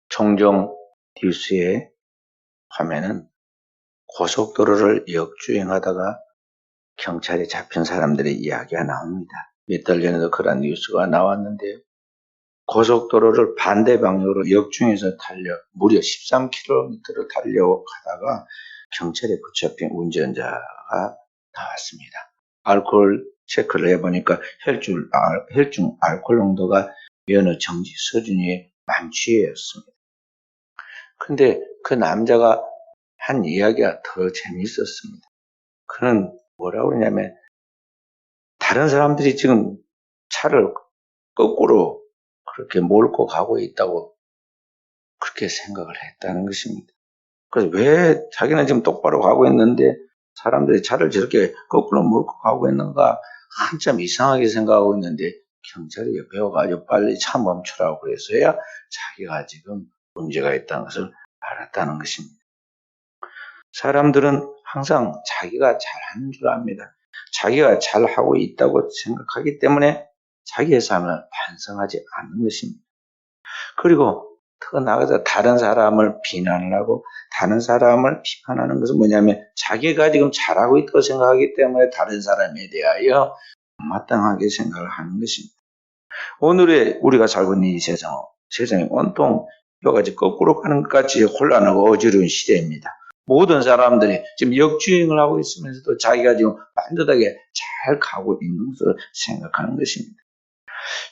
종종 뉴스에 화면은 고속도로를 역주행하다가 경찰에 잡힌 사람들의 이야기가 나옵니다. 몇 달 전에도 그런 뉴스가 나왔는데요. 고속도로를 반대 방향으로 역주행해서 무려 13km를 달려가다가 경찰에 붙잡힌 운전자가 나왔습니다. 알코올 체크를 해보니까 혈중 알코올 농도가 면허 정지 수준이 만취였습니다. 근데 그 남자가 한 이야기가 더 재미있었습니다. 그는 뭐라고 그러냐면 다른 사람들이 지금 차를 거꾸로 그렇게 몰고 가고 있다고 그렇게 생각을 했다는 것입니다. 그래서 왜 자기는 지금 똑바로 가고 있는데 사람들이 차를 저렇게 거꾸로 몰고 가고 있는가 한참 이상하게 생각하고 있는데 경찰이 옆에 와가지고 빨리 차 멈추라고 그래서야 자기가 지금 문제가 있다는 것을 알았다는 것입니다. 사람들은 항상 자기가 잘하는 줄 압니다. 자기가 잘하고 있다고 생각하기 때문에 자기의 삶을 반성하지 않는 것입니다. 그리고 더 나아가서 다른 사람을 비난을 하고 다른 사람을 비판하는 것은 뭐냐면 자기가 지금 잘하고 있다고 생각하기 때문에 다른 사람에 대하여 마땅하게 생각을 하는 것입니다. 오늘의 우리가 살고 있는 이 세상이 온통 여기까지 거꾸로 가는 것 같이 혼란하고 어지러운 시대입니다. 모든 사람들이 지금 역주행을 하고 있으면서도 자기가 지금 반듯하게 잘 가고 있는 것을 생각하는 것입니다.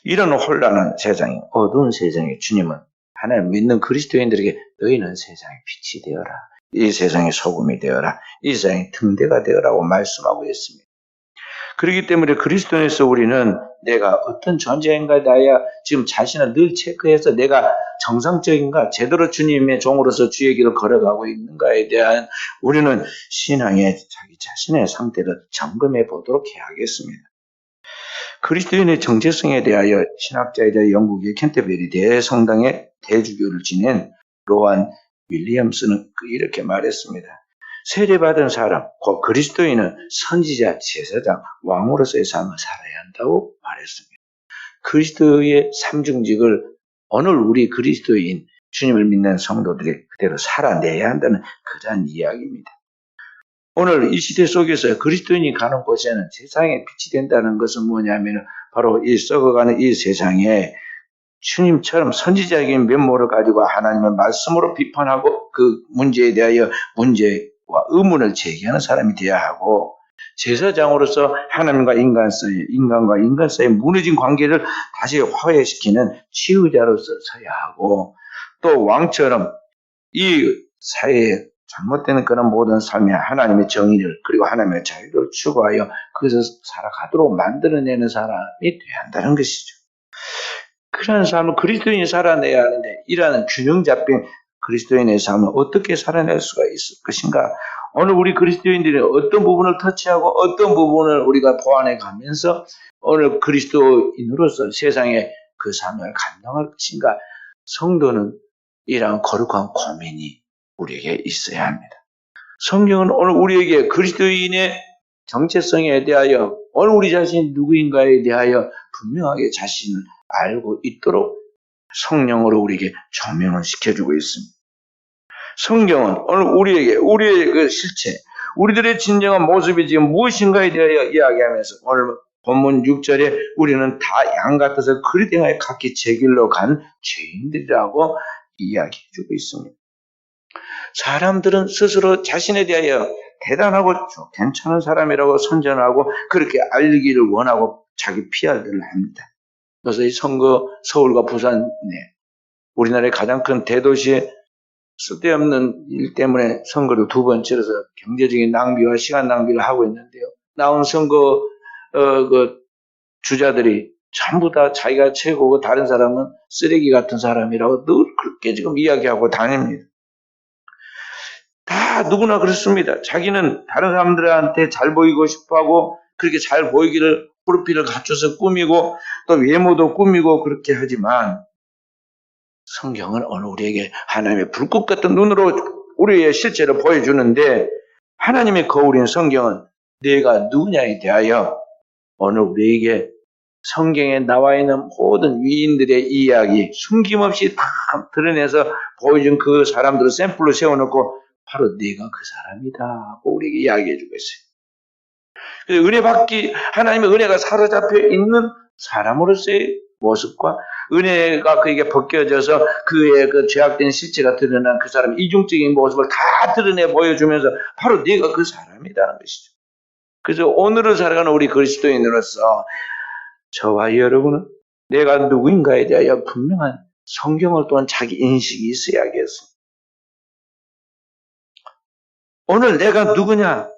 이런 혼란한 세상에, 어두운 세상에 주님은 하나님 믿는 그리스도인들에게 너희는 세상의 빛이 되어라. 이 세상의 소금이 되어라. 이 세상의 등대가 되어라고 말씀하고 있습니다. 그렇기 때문에 그리스도인에서 우리는 내가 어떤 존재인가에 대하여 지금 자신을 늘 체크해서 내가 정상적인가 제대로 주님의 종으로서 주의 길을 걸어가고 있는가에 대한 우리는 신앙의 자기 자신의 상태를 점검해 보도록 해야겠습니다. 그리스도인의 정체성에 대하여 신학자이자 영국의 캔터베리 대성당의 대주교를 지낸 로안 윌리엄스는 이렇게 말했습니다. 세례받은 사람, 곧 그리스도인은 선지자, 제사장, 왕으로서의 삶을 살아야 한다고 말했습니다. 그리스도의 삼중직을 오늘 우리 그리스도인, 주님을 믿는 성도들이 그대로 살아내야 한다는 그러한 이야기입니다. 오늘 이 시대 속에서 그리스도인이 가는 곳에는 세상에 빛이 된다는 것은 뭐냐면 바로 이 썩어가는 이 세상에 주님처럼 선지자적인 면모를 가지고 하나님의 말씀으로 비판하고 그 문제에 대하여 문제와 의문을 제기하는 사람이 되어야 하고 제사장으로서 하나님과 인간 사이, 인간과 인간 사이의 무너진 관계를 다시 화해시키는 치유자로서 서야 하고 또 왕처럼 이 사회에 잘못되는 그런 모든 삶에 하나님의 정의를 그리고 하나님의 자유를 추구하여 그것을 살아가도록 만들어내는 사람이 되어야 한다는 것이죠. 그런 삶을 그리스도인이 살아내야 하는데 이러한 균형 잡힌 그리스도인의 삶을 어떻게 살아낼 수가 있을 것인가? 오늘 우리 그리스도인들이 어떤 부분을 터치하고 어떤 부분을 우리가 보완해 가면서 오늘 그리스도인으로서 세상에 그 삶을 감당할 것인가? 성도는 이러한 거룩한 고민이 우리에게 있어야 합니다. 성경은 오늘 우리에게 그리스도인의 정체성에 대하여 오늘 우리 자신이 누구인가에 대하여 분명하게 자신을 알고 있도록 성령으로 우리에게 조명을 시켜주고 있습니다. 성경은 오늘 우리에게 우리의 그 실체, 우리들의 진정한 모습이 지금 무엇인가에 대하여 이야기하면서 오늘 본문 6절에 우리는 다 양 같아서 그리 등하여 각기 제 길로 간 죄인들이라고 이야기해주고 있습니다. 사람들은 스스로 자신에 대하여 대단하고 괜찮은 사람이라고 선전하고 그렇게 알리기를 원하고 자기 PR을 합니다. 그래서 이 선거 서울과 부산 우리나라의 가장 큰 대도시에 쓸데없는 일 때문에 선거를 두 번 치러서 경제적인 낭비와 시간 낭비를 하고 있는데요. 나온 선거 그 주자들이 전부 다 자기가 최고고 다른 사람은 쓰레기 같은 사람이라고 늘 그렇게 지금 이야기하고 다닙니다. 다 누구나 그렇습니다. 자기는 다른 사람들한테 잘 보이고 싶어하고 그렇게 잘 보이기를 프로필을 갖춰서 꾸미고 또 외모도 꾸미고 그렇게 하지만 성경은 오늘 우리에게 하나님의 불꽃 같은 눈으로 우리의 실체를 보여주는데 하나님의 거울인 성경은 내가 누구냐에 대하여 오늘 우리에게 성경에 나와 있는 모든 위인들의 이야기 숨김없이 다 드러내서 보여준 그 사람들을 샘플로 세워놓고 바로 네가 그 사람이다 하고 우리에게 이야기해 주고 있어요. 그래서 은혜 받기, 하나님의 은혜가 사로잡혀 있는 사람으로서의 모습과 은혜가 그에게 벗겨져서 그의 그 죄악된 실체가 드러난 그 사람의 이중적인 모습을 다 드러내 보여주면서 바로 네가 그 사람이라는 것이죠. 그래서 오늘을 살아가는 우리 그리스도인으로서 저와 여러분은 내가 누구인가에 대하여 분명한 성경을 또한 자기 인식이 있어야겠어. 오늘 내가 누구냐?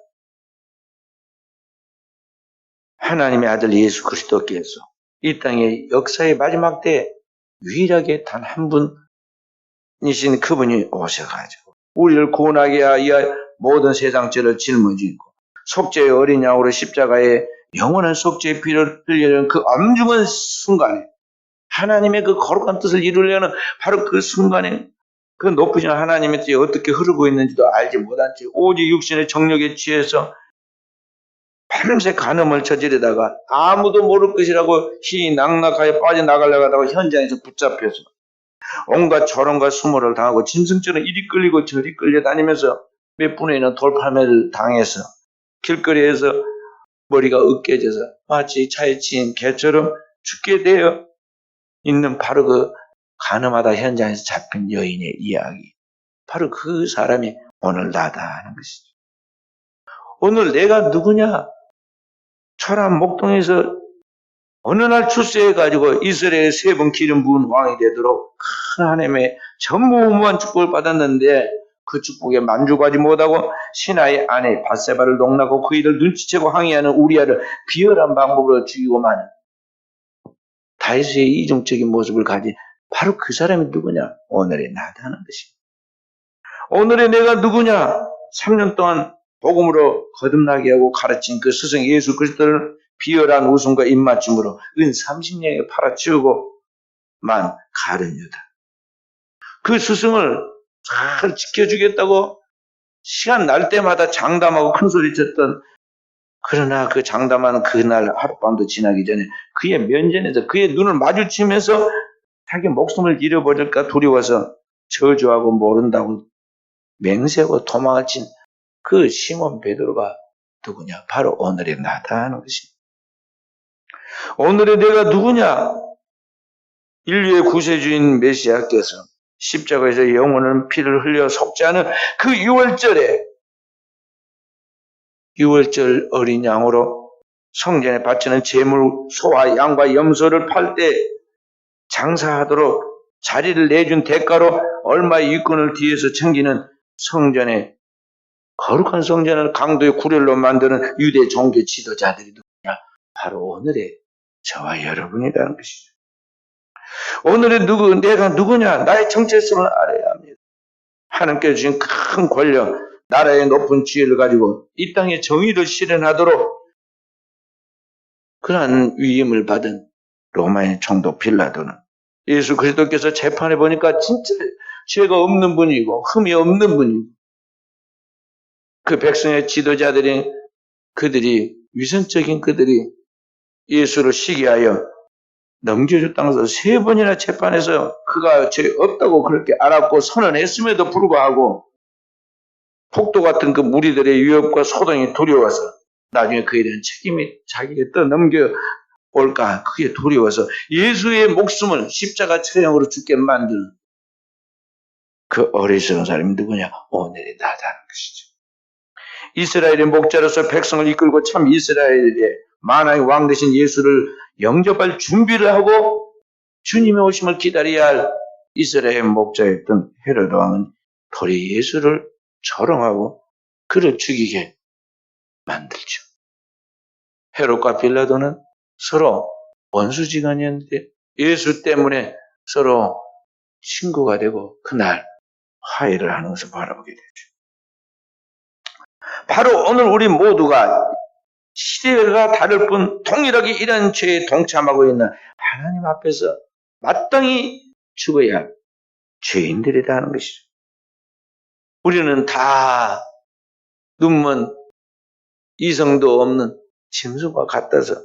하나님의 아들 예수 그리스도께서 이 땅의 역사의 마지막 때 유일하게 단 한 분이신 그분이 오셔가지고 우리를 구원하게 하여 모든 세상 죄를 짊어지고 속죄의 어린 양으로 십자가에 영원한 속죄의 피를 흘리려는 그 엄중한 순간에 하나님의 그 거룩한 뜻을 이루려는 바로 그 순간에 그 높으신 하나님의 뜻이 어떻게 흐르고 있는지도 알지 못한 채 오직 육신의 정력에 취해서 밤새 간음을 저지르다가 아무도 모를 것이라고 희낙낙하여 빠져나가려고 하다가 현장에서 붙잡혀서 온갖 조롱과 수모를 당하고 짐승처럼 이리 끌리고 저리 끌려다니면서 몇 분에는 돌팔매를 당해서 길거리에서 머리가 으깨져서 마치 차에 치인 개처럼 죽게 되어 있는 바로 그 간음하다 현장에서 잡힌 여인의 이야기. 바로 그 사람이 오늘 나다 하는 것이죠. 오늘 내가 누구냐? 초람 목동에서 어느 날 출세해가지고 이스라엘 세 번 기름 부은 왕이 되도록 큰 하나님의 전무후무한 축복을 받았는데 그 축복에 만족하지 못하고 시나의 아내 밧세바를 농락하고 그이를 눈치채고 항의하는 우리아를 비열한 방법으로 죽이고 마는 다윗의 이중적인 모습을 가진 바로 그 사람이 누구냐? 오늘의 나다 하는 것입니다. 오늘의 내가 누구냐? 3년 동안 복음으로 거듭나게 하고 가르친 그 스승 예수 그리스도를 비열한 웃음과 입맞춤으로 은 30년에 팔아치우고만 가른 여다. 그 스승을 잘 지켜주겠다고 시간 날 때마다 장담하고 큰소리쳤던 그러나 그 장담하는 그날 하룻밤도 지나기 전에 그의 면전에서 그의 눈을 마주치면서 자기 목숨을 잃어버릴까 두려워서 저주하고 모른다고 맹세하고 도망을 친 그 시몬 베드로가 누구냐? 바로 오늘의 나다 하는 것입니다. 오늘의 내가 누구냐? 인류의 구세주인 메시아께서 십자가에서 영원한 피를 흘려 속죄하는 그 6월절에 6월절 어린 양으로 성전에 바치는 제물 소와 양과 염소를 팔 때 장사하도록 자리를 내준 대가로 얼마의 이권을 뒤에서 챙기는 성전에 거룩한 성전을 강도의 구렬로 만드는 유대 종교 지도자들이 누구냐? 바로 오늘의 저와 여러분이라는 것이죠. 오늘의 내가 누구냐? 나의 정체성을 알아야 합니다. 하나님께서 주신 큰 권력, 나라의 높은 지혜를 가지고 이 땅에 정의를 실현하도록 그러한 위임을 받은 로마의 총독 빌라도는 예수 그리스도께서 재판해 보니까 진짜 죄가 없는 분이고 흠이 없는 분이고 그 백성의 지도자들이 그들이 위선적인 그들이 예수를 시기하여 넘겨줬다면서 3번이나 재판해서 그가 죄 없다고 그렇게 알았고 선언했음에도 불구하고 폭도 같은 그 무리들의 위협과 소동이 두려워서 나중에 그에 대한 책임이 자기에게 떠넘겨 올까 그게 두려워서 예수의 목숨을 십자가 처형으로 죽게 만드는 그 어리석은 사람이 누구냐? 오늘의 나다는 것이죠. 이스라엘의 목자로서 백성을 이끌고 참 이스라엘의 만왕의 왕 되신 예수를 영접할 준비를 하고 주님의 오심을 기다려야 할 이스라엘 목자였던 헤로드 왕은 도리 예수를 조롱하고 그를 죽이게 만들죠. 헤롯과 빌라도는 서로 원수지간이었는데 예수 때문에 서로 친구가 되고 그날 화해를 하는 것을 바라보게 되죠. 바로 오늘 우리 모두가 시대가 다를 뿐 동일하게 이런 죄에 동참하고 있는 하나님 앞에서 마땅히 죽어야 할 죄인들이다 하는 것이죠. 우리는 다 눈먼 이성도 없는 짐승과 같아서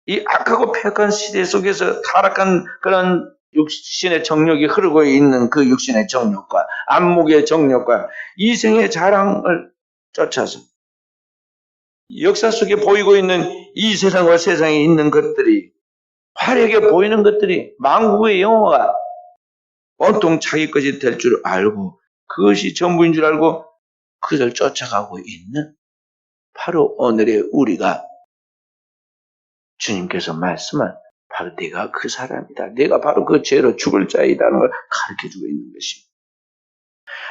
이 악하고 폐악한 시대 속에서 타락한 그런 육신의 정욕이 흐르고 있는 그 육신의 정욕과 안목의 정욕과 이생의 자랑을 쫓아서 역사 속에 보이고 있는 이 세상과 세상에 있는 것들이 화려하게 보이는 것들이 만국의 영화가 온통 자기 것이 될 줄 알고 그것이 전부인 줄 알고 그것을 쫓아가고 있는 바로 오늘의 우리가 주님께서 말씀한 바로 내가 그 사람이다. 내가 바로 그 죄로 죽을 자이라는 걸 가르쳐주고 있는 것입니다.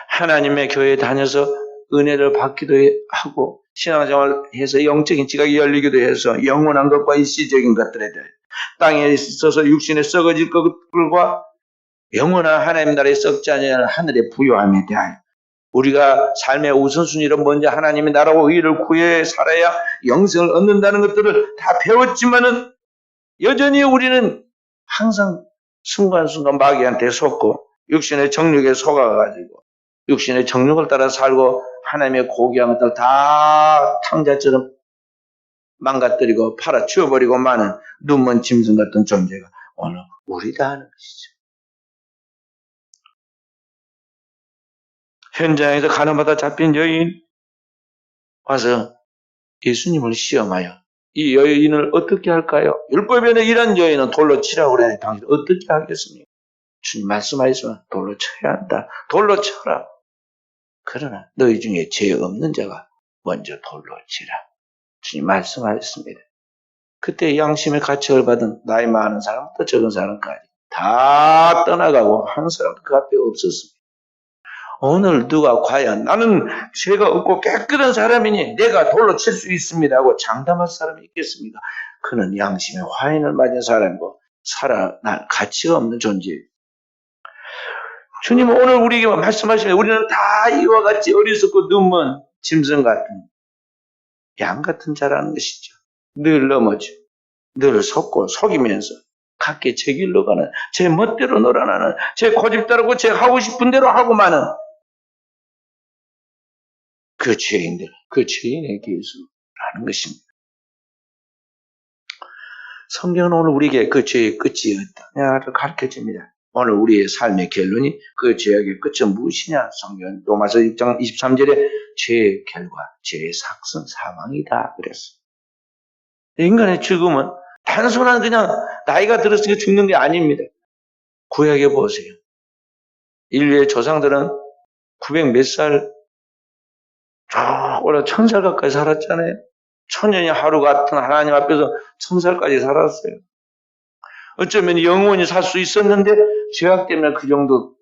하나님의 교회에 다녀서 은혜를 받기도 하고 신앙생활해서 영적인 지각이 열리기도 해서 영원한 것과 일시적인 것들에 대해 땅에 있어서 육신에 썩어질 것들과 영원한 하나님 나라에 썩지 않는 하늘의 부요함에 대하여 우리가 삶의 우선순위로 먼저 하나님의 나라와 의를 구해 살아야 영생을 얻는다는 것들을 다 배웠지만은 여전히 우리는 항상 순간순간 마귀한테 속고 육신의 정욕에 속아가지고 육신의 정욕을 따라 살고 하나님의 고귀한 것들 다 탕자처럼 망가뜨리고 팔아치워버리고 마는 눈먼 짐승 같은 존재가 오늘 우리다 하는 것이죠. 현장에서 가늠하다 잡힌 여인 와서 예수님을 시험하여 이 여인을 어떻게 할까요? 율법에 이런 여인은 돌로 치라고 그래. 당신 어떻게 하겠습니까? 주님 말씀하시면 돌로 쳐야 한다. 돌로 쳐라. 그러나 너희 중에 죄 없는 자가 먼저 돌로 치라. 주님 말씀하셨습니다. 그때 양심의 가책을 받은 나이 많은 사람부터 적은 사람까지 다 떠나가고 한 사람도 그 앞에 없었습니다. 오늘 누가 과연 나는 죄가 없고 깨끗한 사람이니 내가 돌로 칠 수 있습니다 하고 장담할 사람이 있겠습니까? 그는 양심의 화인을 맞은 사람이고 살아날 가치가 없는 존재예요. 주님은 오늘 우리에게 말씀하시면 우리는 다 이와 같이 어리석고 눈먼 짐승 같은 양 같은 자라는 것이죠. 늘 넘어져 늘 속이면서 각기 제 길로 가는 제 멋대로 놀아나는 제 고집 따르고 제 하고 싶은 대로 하고 마는 그 죄인들, 그 죄인의 계수라는 것입니다. 성경은 오늘 우리에게 그 죄의 끝이 어떠냐를 가르쳐줍니다. 오늘 우리의 삶의 결론이 그 죄악의 끝은 무엇이냐? 성경은 로마서 6장 23절에 죄의 결과, 죄의 삭은 사망이다 그랬어요. 인간의 죽음은 단순한 그냥 나이가 들었으니까 죽는 게 아닙니다. 구약에 보세요. 인류의 조상들은 900 몇 살, 올해 1000살 가까이 살았잖아요. 천년이 하루 같은 하나님 앞에서 1000살까지 살았어요. 어쩌면 영원히 살 수 있었는데 죄악 때문에 그 정도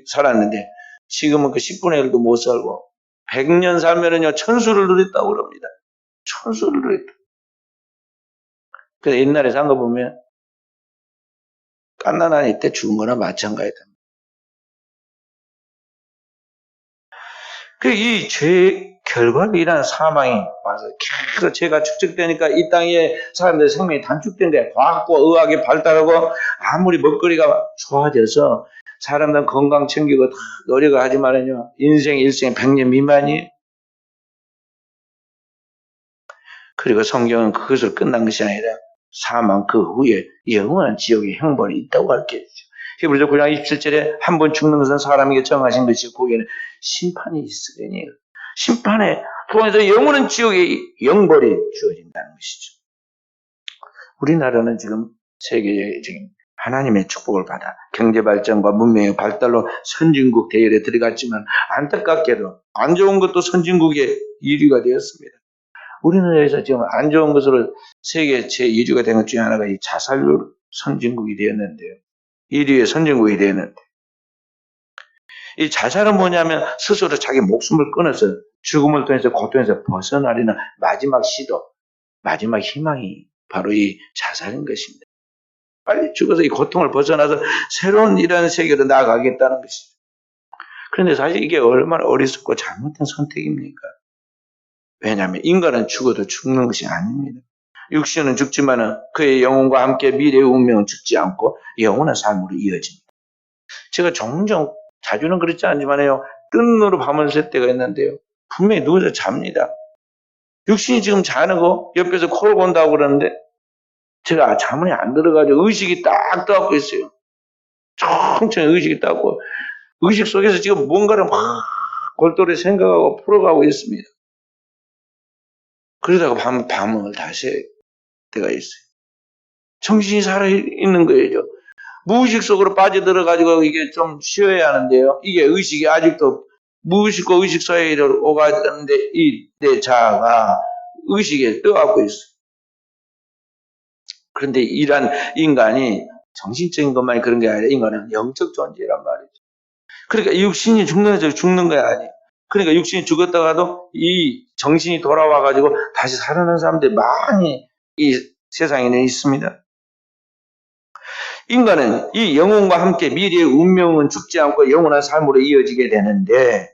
살았는데 지금은 그 10분의 1도 못 살고 100년 살면은요 천수를 누렸다고 그럽니다. 천수를 누렸다. 그래서 옛날에 산 거 보면 갓난아기 때 죽은 거나 마찬가지다. 이 죄 결과로 일어난 사망이 와서 계속 죄가 축적되니까 이 땅에 사람들의 생명이 단축된 거야. 과학과 의학이 발달하고 아무리 먹거리가 좋아져서 사람들 건강 챙기고 다 노력을 하지만은요 인생 일생 100년 미만이에요. 그리고 성경은 그것을 끝난 것이 아니라 사망 그 후에 영원한 지옥의 형벌이 있다고 가르쳐주죠. 히브리서 9장 27절에 한 번 죽는 것은 사람에게 정하신 것이고 거기에는 심판이 있으리니 심판에 통해서 영원한 지옥의 영벌이 주어진다는 것이죠. 우리나라는 지금 세계적인 하나님의 축복을 받아 경제발전과 문명의 발달로 선진국 대열에 들어갔지만 안타깝게도 안 좋은 것도 선진국의 1위가 되었습니다. 우리나라에서 지금 안 좋은 것으로 세계 제2위가 된 것 중에 하나가 이 자살률 선진국이 되었는데요. 1위의 선진국이 되었는데 이 자살은 뭐냐면 스스로 자기 목숨을 끊어서 죽음을 통해서 고통에서 벗어나려는 마지막 시도, 마지막 희망이 바로 이 자살인 것입니다. 빨리 죽어서 이 고통을 벗어나서 새로운 이런 세계로 나아가겠다는 것이죠. 그런데 사실 이게 얼마나 어리석고 잘못된 선택입니까? 왜냐하면 인간은 죽어도 죽는 것이 아닙니다. 육신은 죽지만은 그의 영혼과 함께 미래의 운명은 죽지 않고 영원한 삶으로 이어집니다. 제가 종종 자주는 그렇지 않지만요. 뜬 눈으로 밤을 샐 때가 있는데요. 분명히 누워서 잡니다. 육신이 지금 자는 거 옆에서 코를 곤다고 그러는데 제가 자문에 안 들어가지고 의식이 딱 떠갖고 있어요. 천천히 의식이 떠갖고 의식 속에서 지금 뭔가를 막 골똘히 생각하고 풀어가고 있습니다. 그러다가 밤을 다시 해야 때가 있어요. 정신이 살아있는 거예요. 무의식 속으로 빠져들어가지고 이게 좀 쉬어야 하는데요. 이게 의식이 아직도 무의식과 의식 사이를 오가는데 내 자아가 의식에 떠갖고 있어요. 그런데 이런 인간이 정신적인 것만이 그런 게 아니라 인간은 영적 존재란 말이죠. 그러니까 육신이 죽는 게 아니에요. 그러니까 육신이 죽었다가도 이 정신이 돌아와가지고 다시 살아나는 사람들이 많이 이 세상에는 있습니다. 인간은 이 영혼과 함께 미래의 운명은 죽지 않고 영원한 삶으로 이어지게 되는데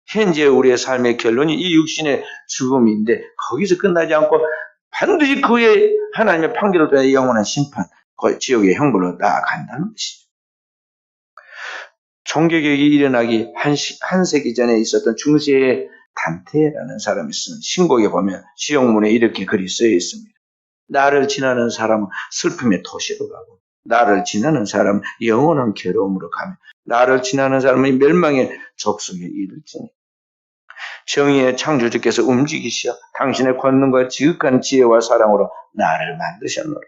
현재 우리의 삶의 결론이 이 육신의 죽음인데 거기서 끝나지 않고 반드시 그 후에 하나님의 판결을 통해 영원한 심판, 지옥의 형벌로 나아간다는 것이죠. 종교개혁이 일어나기 한 세기 전에 있었던 중세의 단테라는 사람이 쓴 신곡에 보면 시용문에 이렇게 글이 쓰여 있습니다. 나를 지나는 사람은 슬픔의 도시로 가고 나를 지나는 사람은 영원한 괴로움으로 가며 나를 지나는 사람은 멸망의 족속에 이를지니 정의의 창조주께서 움직이시어 당신의 권능과 지극한 지혜와 사랑으로 나를 만드셨노라.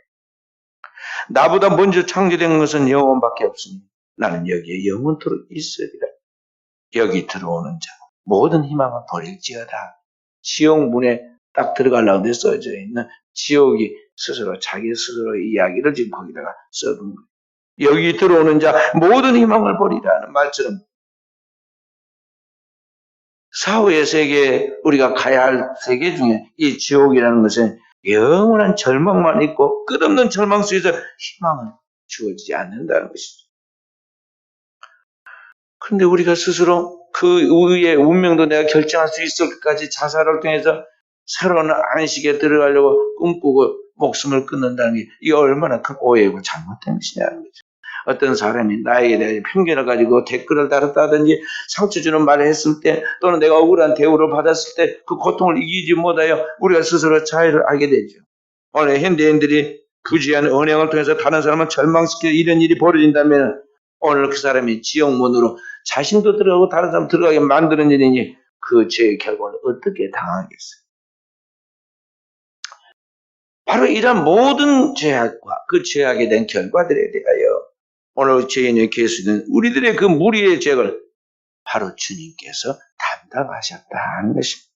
나보다 먼저 창조된 것은 영혼밖에 없으니 나는 여기에 영원토록 있으리라. 여기 들어오는 자 모든 희망을 버릴지어다. 지옥 문에 딱 들어가려고 돼 써져 있는 지옥이 스스로 자기 스스로의 이야기를 지금 거기다가 써둔 거예요. 여기 들어오는 자 모든 희망을 버리라는 말처럼 사후의 세계, 우리가 가야 할 세계 중에 이 지옥이라는 것은 영원한 절망만 있고 끝없는 절망 속에서 희망은 주어지지 않는다는 것이죠. 그런데 우리가 스스로 그 위의 운명도 내가 결정할 수 있을 것까지 자살을 통해서 새로운 안식에 들어가려고 꿈꾸고 목숨을 끊는다는 게 이게 얼마나 큰 오해고 잘못된 것이냐는 거죠. 어떤 사람이 나에게 대해 편견을 가지고 댓글을 달았다든지 상처 주는 말을 했을 때 또는 내가 억울한 대우를 받았을 때 그 고통을 이기지 못하여 우리가 스스로 자유를 알게 되죠. 오늘 현대인들이 부지한 언행을 통해서 다른 사람을 절망시켜 이런 일이 벌어진다면 오늘 그 사람이 지옥문으로 자신도 들어가고 다른 사람 들어가게 만드는 일이니 그 죄의 결과를 어떻게 당하겠어요? 바로 이런 모든 죄악과 그 죄악에 대한 결과들에 대하여 오늘 죄인의 개수는 우리들의 그 무리의 죄를 바로 주님께서 담당하셨다는 것입니다.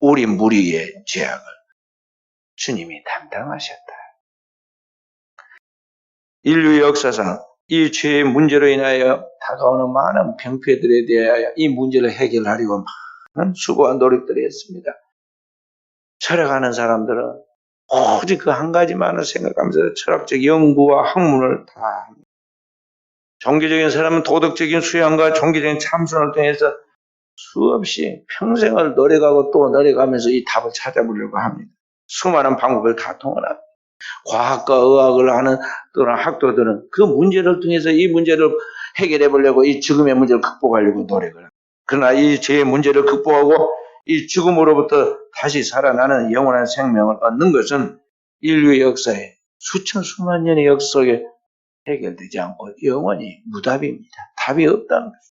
우리 무리의 죄악을 주님이 담당하셨다. 인류의 역사상 이 죄의 문제로 인하여 다가오는 많은 병폐들에 대하여 이 문제를 해결하려고 많은 수고와 노력들을 했습니다. 철학하는 사람들은 오직 그 한 가지만을 생각하면서 철학적 연구와 학문을 다 합니다. 종교적인 사람은 도덕적인 수양과 종교적인 참선을 통해서 수없이 평생을 노력하고 또 노력하면서 이 답을 찾아보려고 합니다. 수많은 방법을 다 통합니다. 과학과 의학을 하는 또는 학도들은 그 문제를 통해서 이 문제를 해결해 보려고 이 죽음의 문제를 극복하려고 노력을 합니다. 그러나 이 죄의 문제를 극복하고 이 죽음으로부터 다시 살아나는 영원한 생명을 얻는 것은 인류의 역사에 수천 년의 역사 속에 해결되지 않고 영원히 무답입니다. 답이 없다는 것입니다.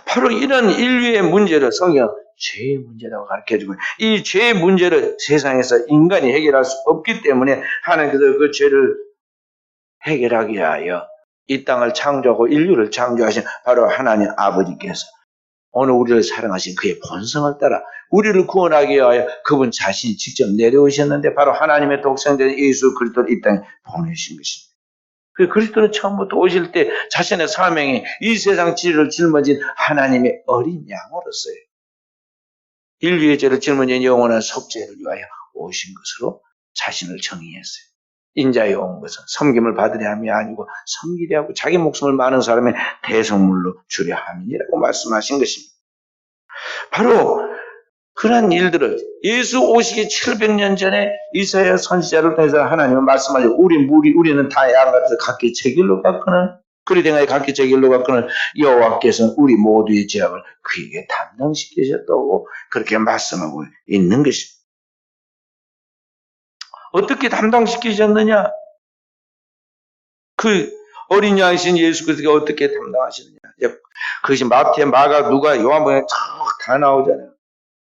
바로 이런 인류의 문제를 성경 죄의 문제라고 가르쳐주고 이 죄의 문제를 세상에서 인간이 해결할 수 없기 때문에 하나님께서 그 죄를 해결하기 위하여 이 땅을 창조하고 인류를 창조하신 바로 하나님 아버지께서 오늘 우리를 사랑하신 그의 본성을 따라 우리를 구원하기 위하여 그분 자신이 직접 내려오셨는데 바로 하나님의 독생자 예수 그리스도를 이 땅에 보내신 것입니다. 그 그리스도는 처음부터 오실 때 자신의 사명이 이 세상 죄를 짊어진 하나님의 어린 양으로서요. 인류의 죄를 짊어진 영원한 속죄를 위하여 오신 것으로 자신을 정의했어요. 인자에 온 것은 섬김을 받으려 함이 아니고 섬기려 하고 자기 목숨을 많은 사람의 대성물로 주려 함이라고 말씀하신 것입니다. 바로 그런 일들을 예수 오시기 700년 전에 이사야 선지자를 통해서 하나님은 말씀하시고 우리는 다 양같아서 각기 제 길로 갔거늘 그리 등하여 각기 제 길로 갔거늘 여호와께서는 우리 모두의 죄악을 그에게 담당시키셨다고 그렇게 말씀하고 있는 것입니다. 어떻게 담당시키셨느냐? 그 어린 양이신 예수 그리스도가 어떻게 담당하시느냐? 그것이 마태, 마가, 누가, 요한복음에 다 나오잖아요.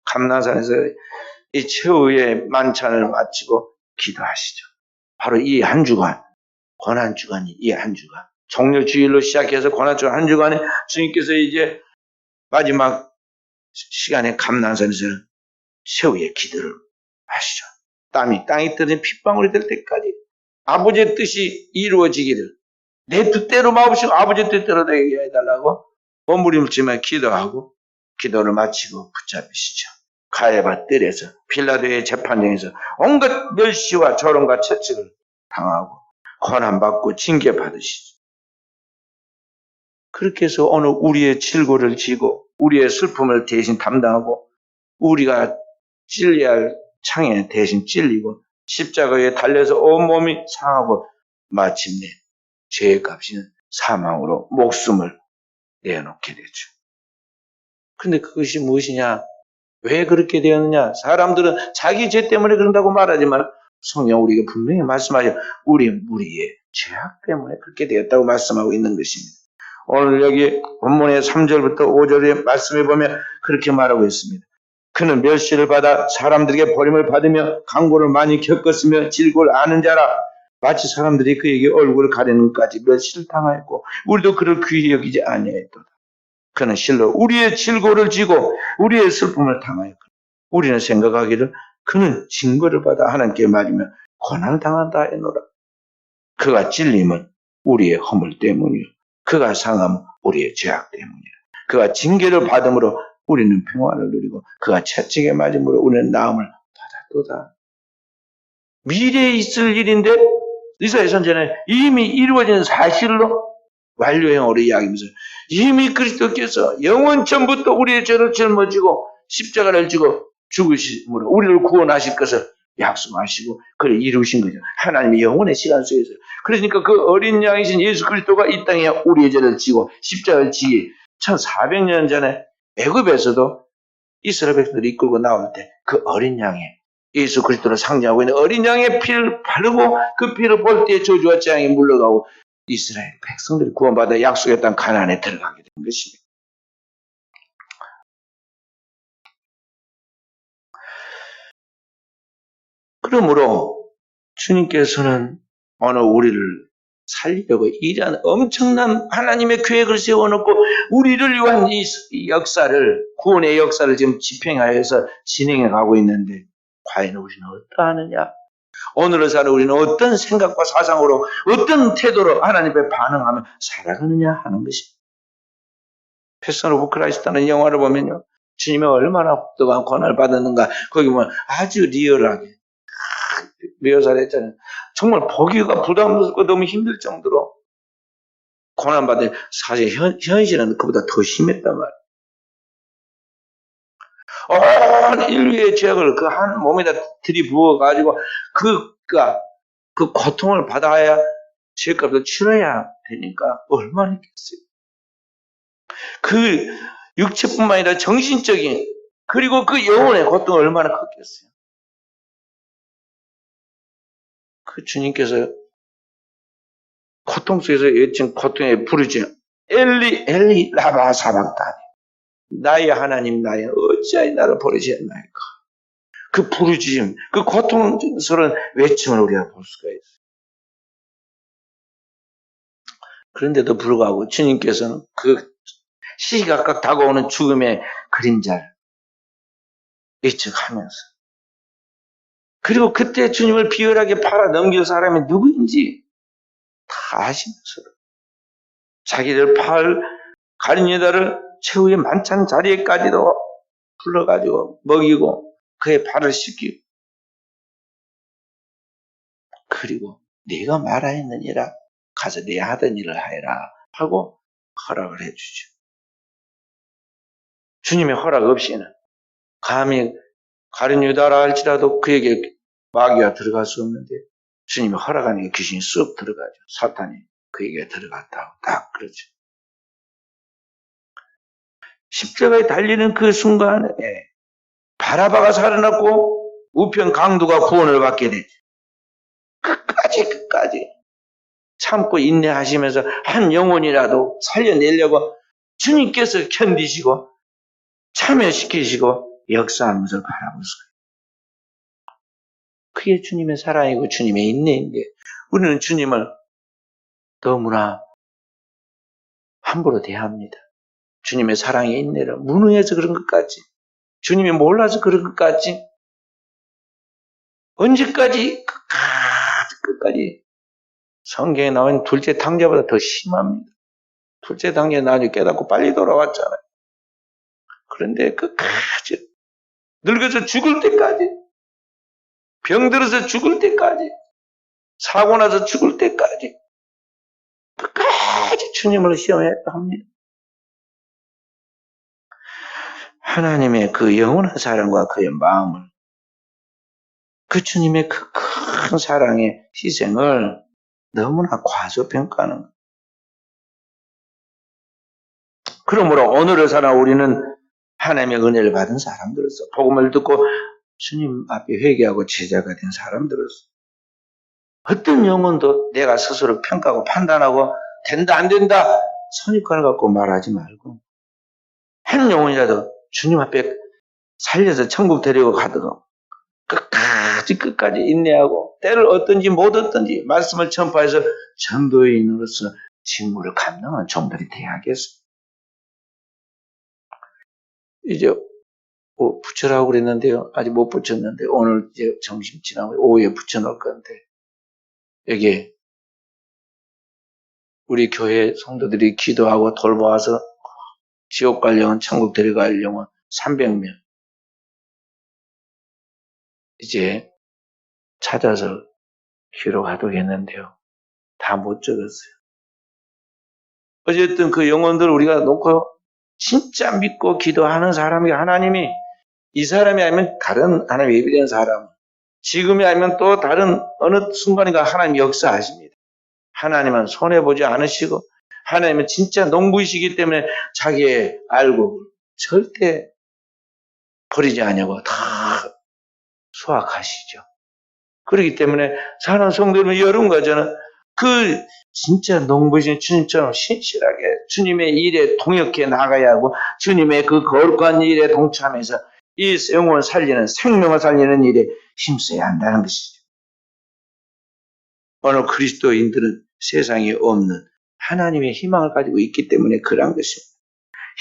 감난산에서 이 최후의 만찬을 마치고 기도하시죠. 바로 이 한 주간, 고난주간이 이 한 주간, 종료주일로 시작해서 고난주간 한 주간에 주님께서 이제 마지막 시간에 감난산에서 최후의 기도를 하시죠. 땅이 떨어진 핏방울이 될 때까지 아버지의 뜻이 이루어지기를 내 뜻대로 마옵시고 아버지의 뜻대로 되게 해달라고 몸부림치며 기도하고 기도를 마치고 붙잡으시죠. 가야바 뜰에서 필라델피아의 재판정에서 온갖 멸시와 조롱과 채찍을 당하고 고난받고 징계받으시죠. 그렇게 해서 오늘 우리의 질고를 지고 우리의 슬픔을 대신 담당하고 우리가 찔려야 할 창에 대신 찔리고 십자가에 달려서 온몸이 상하고 마침내 죄의 값이는 사망으로 목숨을 내어놓게 되죠. 근데 그것이 무엇이냐? 왜 그렇게 되었느냐? 사람들은 자기 죄 때문에 그런다고 말하지만 성경 우리가 분명히 말씀하죠. 우리의 죄악 때문에 그렇게 되었다고 말씀하고 있는 것입니다. 오늘 여기 본문의 3절부터 5절의 말씀에 보면 그렇게 말하고 있습니다. 그는 멸시를 받아 사람들에게 버림을 받으며 강고를 많이 겪었으며 질고를 아는 자라. 마치 사람들이 그에게 얼굴을 가리는 것까지 멸시를 당하였고 우리도 그를 귀히 여기지 아니하였도다. 그는 실로 우리의 질고를 지고 우리의 슬픔을 당하였고 우리는 생각하기를 그는 징벌을 받아 하나님께 말이며 고난을 당한다 했노라. 그가 찔림은 우리의 허물 때문이요 그가 상함은 우리의 죄악 때문이라. 그가 징계를 받음으로 우리는 평화를 누리고 그가 채찍에 맞음으로 우리는 나음을 받았도다. 미래에 있을 일인데 이사야 선지자는 이미 이루어진 사실로 완료형으로 이야기하면서 이미 그리스도께서 영원 전부터 우리의 죄를 짊어지고 십자가를 지고 죽으심으로 우리를 구원하실 것을 약속하시고 그를 이루신 거죠. 하나님의 영원의 시간 속에서. 그러니까 그 어린 양이신 예수 그리스도가 이 땅에 우리의 죄를 지고 십자가를 지기 1400년 전에 애굽에서도 이스라엘 백성들이 이끌고 나올 때 그 어린 양의 예수 그리스도를 상징하고 있는 어린 양의 피를 바르고 그 피를 볼 때 저주와 재앙이 물러가고 이스라엘 백성들이 구원받아 약속의 땅 가나안에 들어가게 된 것입니다. 그러므로 주님께서는 오늘 우리를 살리려고 일하는 엄청난 하나님의 계획을 세워놓고 우리를 위한 이 역사를 구원의 역사를 지금 집행하여서 진행해 가고 있는데 과연 우리는 어떠하느냐? 오늘을 사는 우리는 어떤 생각과 사상으로 어떤 태도로 하나님 앞에 반응하며 살아가느냐 하는 것입니다. 패션 오브 크라이스트라는 영화를 보면요. 주님이 얼마나 독한 고난을 받았는가 거기 보면 아주 리얼하게 묘사를 했잖아요. 정말 보기가 부담스럽고 너무 힘들 정도로 고난받은 사실 현실은 그보다 더 심했단 말이에요. 온 인류의 죄악을 그 한 몸에다 들이부어가지고 그 고통을 받아야 죄값을 치러야 되니까 얼마나 했겠어요. 그 육체뿐만 아니라 정신적인 그리고 그 영혼의 고통이 얼마나 컸겠어요. 그 주님께서 고통 속에서 외친 고통에 부르짖어 엘리 엘리 라마 사박다니 나의 하나님 나의 어찌하여 나를 버리셨나이까. 그 부르짖음 그 고통스러운 외침을 우리가 볼 수가 있어요. 그런데도 불구하고 주님께서는 그 시시각각 다가오는 죽음의 그림자를 예측하면서 그리고 그때 주님을 비열하게 팔아 넘길 사람이 누구인지 다 아시면서 자기들 팔 가린 여자를 최후의 만찬 자리에까지도 불러가지고 먹이고 그의 발을 씻기고 그리고 네가 말하였느니라 가서 네 하던 일을 하여라 하고 허락을 해주죠. 주님의 허락 없이는 감히 가룟 유다라 할지라도 그에게 마귀가 들어갈 수 없는데 주님이 허락하니까 귀신이 쑥 들어가죠. 사탄이 그에게 들어갔다고 딱 그러죠. 십자가에 달리는 그 순간에 바라바가 살아났고 우편 강도가 구원을 받게 되죠. 끝까지 참고 인내하시면서 한 영혼이라도 살려내려고 주님께서 견디시고 참여시키시고 역사하는 것을 바라볼 수가 있어요. 그게 주님의 사랑이고 주님의 인내인데 우리는 주님을 너무나 함부로 대합니다. 주님의 사랑의 인내를 무능해서 그런 것 같지, 주님이 몰라서 그런 것 같지, 언제까지 끝까지 성경에 나온 둘째 당자보다 더 심합니다. 둘째 당자 나중에 깨닫고 빨리 돌아왔잖아요. 그런데 끝까지 늙어서 죽을 때까지, 병들어서 죽을 때까지, 사고 나서 죽을 때까지 끝까지 주님을 시험해야 합니다. 하나님의 그 영원한 사랑과 그의 마음을, 그 주님의 그 큰 사랑의 희생을 너무나 과소평가하는 거예요. 그러므로 오늘을 살아 우리는 하나님의 은혜를 받은 사람들로서, 복음을 듣고 주님 앞에 회개하고 제자가 된 사람들로서 어떤 영혼도 내가 스스로 평가하고 판단하고 된다 안 된다 선입관을 갖고 말하지 말고, 한 영혼이라도 주님 앞에 살려서 천국 데리고 가도록 끝까지 인내하고 때를 얻든지 못 얻든지 말씀을 전파해서 전도인으로서 직무를 감당하는 종들이 돼야겠어요. 이제 붙여라고 그랬는데요. 아직 못 붙였는데 오늘 이제 점심 지나고 오후에 붙여놓을 건데, 여기 우리 교회 성도들이 기도하고 돌보아서 지옥 갈 영혼, 천국 데려갈 영혼 300명 이제 찾아서 기록하도록 했는데요. 다 못 적었어요. 어쨌든 그 영혼들 우리가 놓고 진짜 믿고 기도하는 사람이, 하나님이 이 사람이 아니면 다른 하나님 예비된 사람, 지금이 아니면 또 다른 어느 순간인가 하나님 역사하십니다. 하나님은 손해보지 않으시고 하나님은 진짜 농부이시기 때문에 자기의 알고 절대 버리지 않냐고 다 수확하시죠. 그렇기 때문에 사는 성도는 여러분과 저는 그 진짜 농부이신 주님처럼 신실하게 주님의 일에 동역해 나가야 하고 주님의 그 거룩한 일에 동참해서 이 영혼을 살리는, 생명을 살리는 일에 힘써야 한다는 것이죠. 오늘 그리스도인들은 세상에 없는 하나님의 희망을 가지고 있기 때문에 그런 것입니다.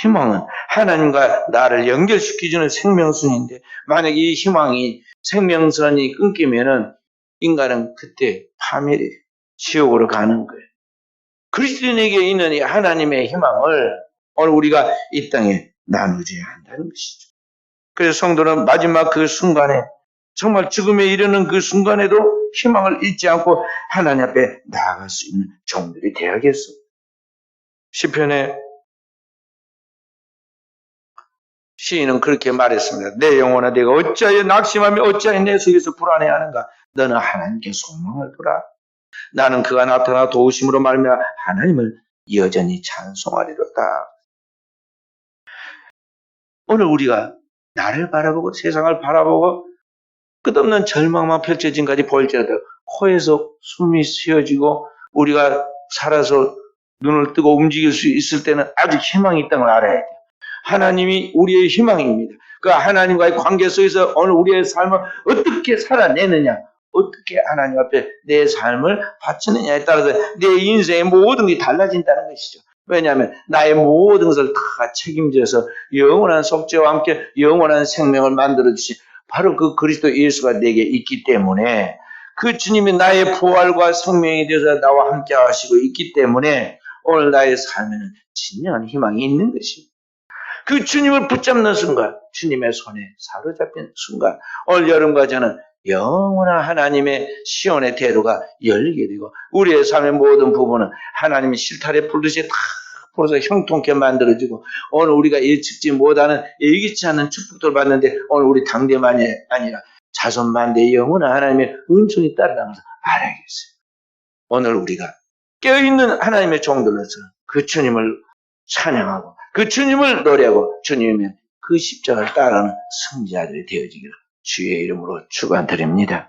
희망은 하나님과 나를 연결시켜주는 생명선인데, 만약 이 희망이, 생명선이 끊기면은 인간은 그때 파멸이 지옥으로 가는 거예요. 그리스도인에게 있는 이 하나님의 희망을 오늘 우리가 이 땅에 나누어야 한다는 것이죠. 그래서 성도는 마지막 그 순간에, 정말 죽음에 이르는 그 순간에도 희망을 잃지 않고 하나님 앞에 나아갈 수 있는 종들이 되어야겠어. 시편에 시인은 그렇게 말했습니다. 내 영혼아, 내가 어찌하여 낙심하며 어찌하여 내 속에서 불안해하는가? 너는 하나님께 소망을 두라. 나는 그가 나타나 도우심으로 말미암아 하나님을 여전히 찬송하리로다. 오늘 우리가 나를 바라보고 세상을 바라보고 끝없는 절망만 펼쳐진 까지 볼지라도 코에서 숨이 쉬어지고 우리가 살아서 눈을 뜨고 움직일 수 있을 때는 아직 희망이 있다는 걸 알아야 돼요. 하나님이 우리의 희망입니다. 그 하나님과의 관계 속에서 오늘 우리의 삶을 어떻게 살아내느냐, 어떻게 하나님 앞에 내 삶을 바치느냐에 따라서 내 인생의 모든 게 달라진다는 것이죠. 왜냐하면 나의 모든 것을 다 책임져서 영원한 속죄와 함께 영원한 생명을 만들어주신 바로 그 그리스도 예수가 내게 있기 때문에, 그 주님이 나의 부활과 생명이 되어서 나와 함께 하시고 있기 때문에 오늘 나의 삶에는 진정한 희망이 있는 것입니다. 그 주님을 붙잡는 순간, 주님의 손에 사로잡힌 순간, 오늘 여러분과 저는 영원한 하나님의 시온의 대로가 열리게 되고 우리의 삶의 모든 부분은 하나님의 실타래 풀듯이 다 풀어서 형통케 만들어지고 오늘 우리가 예측지 못하는 예기치 않은 축복들을 받는데 오늘 우리 당대만이 아니라 자손만대의 영원한 하나님의 은총이 따르다면서 알아야겠어요. 오늘 우리가 깨어있는 하나님의 종들로서 그 주님을 찬양하고 그 주님을 노래하고 주님의 그 십자가를 따르는 승자들이 되어지기를 주의 이름으로 축원드립니다.